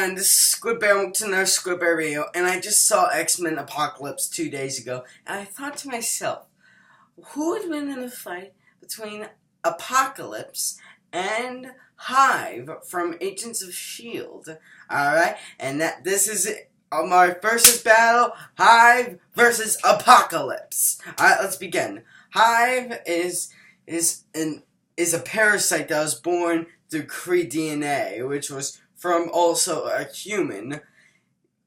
everyone, this is Squid Bear to another Squid Bear video, and I just saw X-Men Apocalypse 2 days ago, and I thought to myself, who would win in a fight between Apocalypse and Hive from Agents of S.H.I.E.L.D.? Alright, and this is my versus battle, Hive versus Apocalypse. Alright, let's begin. Hive is a parasite that was born through Kree DNA, which was from also a human,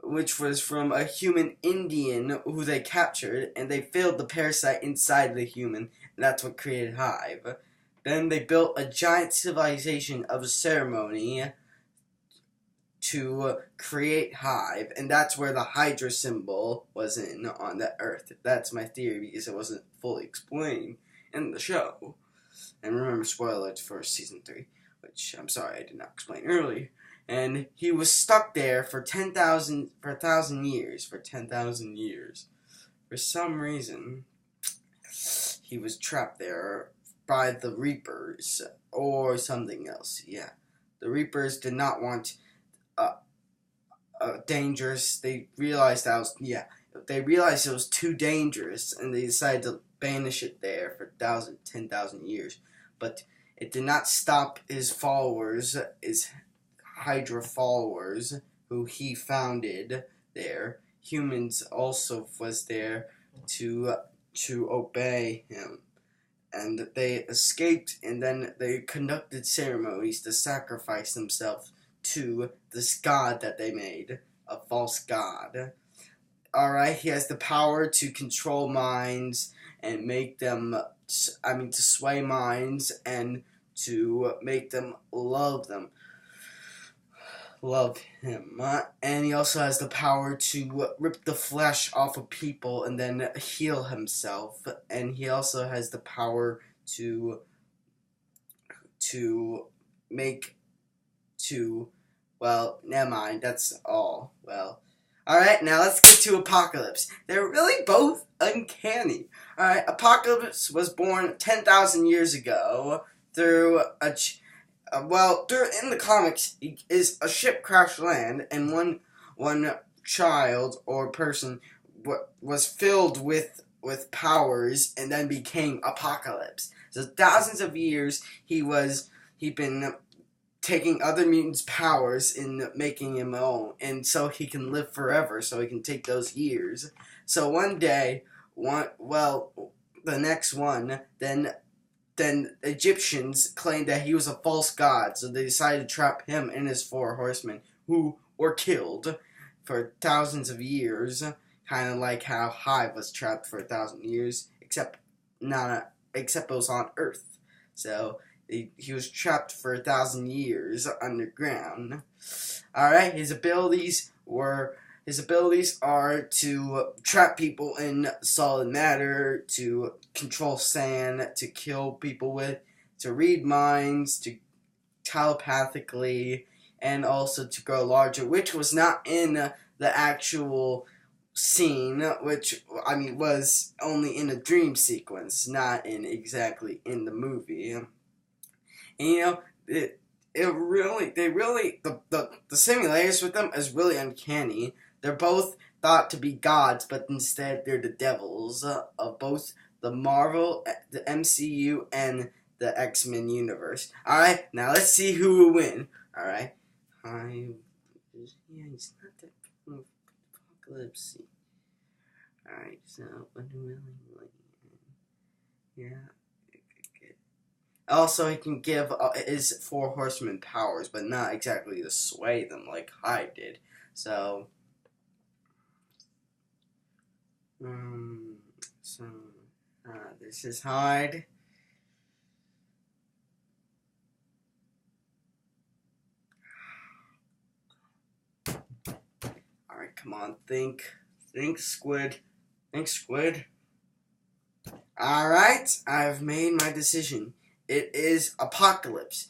which was from a human Indian who they captured, and they filled the parasite inside the human, and that's what created Hive. Then they built a giant civilization of a ceremony to create Hive, and that's where the Hydra symbol was on the Earth. That's my theory, because it wasn't fully explained in the show. And remember, spoilers for Season 3, which I'm sorry I did not explain earlier. And he was stuck there for 1,000 years. For 10,000 years. For some reason, he was trapped there by the Reapers, or something else. Yeah. The Reapers did not want dangerous. They realized they realized it was too dangerous, and they decided to banish it there for 10,000 years. But it did not stop his followers, his Hydra followers, who he founded there. Humans also was there to obey him. And they escaped, and then they conducted ceremonies to sacrifice themselves to this god that they made, a false god. Alright, he has the power to control minds and make them, to sway minds and to make them love him. And he also has the power to rip the flesh off of people and then heal himself. And he also has the power well, never mind, that's all. Well, alright, now let's get to Apocalypse. They're really both uncanny. Alright, Apocalypse was born 10,000 years ago through in the comics, a ship crashed land, and one child or person was filled with powers and then became Apocalypse. So thousands of years he'd been taking other mutants' powers and making him own, and so he can live forever, so he can take those years. So one day, the next one, then Egyptians claimed that he was a false god, so they decided to trap him and his 4 horsemen, who were killed for thousands of years, kind of like how Hive was trapped for 1,000 years, except it was on Earth. So he was trapped for 1,000 years underground. Alright, his abilities are to trap people in solid matter, to control sand, to kill people with, to read minds, to telepathically, and also to grow larger, which was not in the actual scene, which, was only in a dream sequence, not exactly in the movie. And, the simulators with them is really uncanny. They're both thought to be gods, but instead they're the devils of both the Marvel, the MCU, and the X-Men universe. Alright, now let's see who will win. Alright. He's not that Apocalypse. Alright, so yeah. Also, he can give his 4 horsemen powers, but not exactly to sway them like Hive did. So, this is hard. Alright, come on, think, Squid. Think, Squid. Alright, I've made my decision. It is Apocalypse.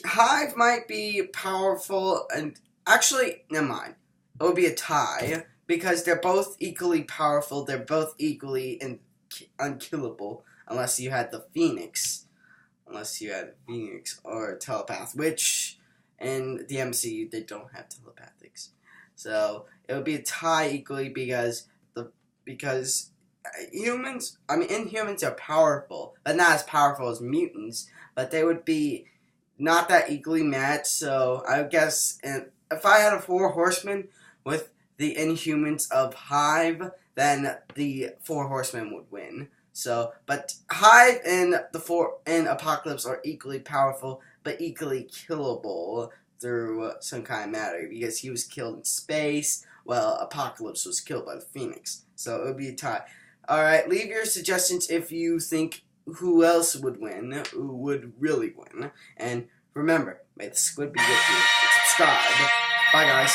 Hive might be powerful, and actually, never mind. It would be a tie, because they're both equally powerful. They're both equally unkillable, unless you had the Phoenix. Or a telepath, which In the MCU, they don't have telepathics. So it would be a tie equally because humans, Inhumans are powerful, but not as powerful as mutants. But they would be not that equally matched. So I guess if I had a 4 horsemen with the Inhumans of Hive, then the 4 horsemen would win. So, but Hive and Apocalypse are equally powerful, but equally killable through some kind of matter, because he was killed in space, while Apocalypse was killed by the Phoenix. So it would be a tie. Alright, leave your suggestions if you think who else would win, who would really win. And remember, may the squid be with you. And subscribe. Bye, guys.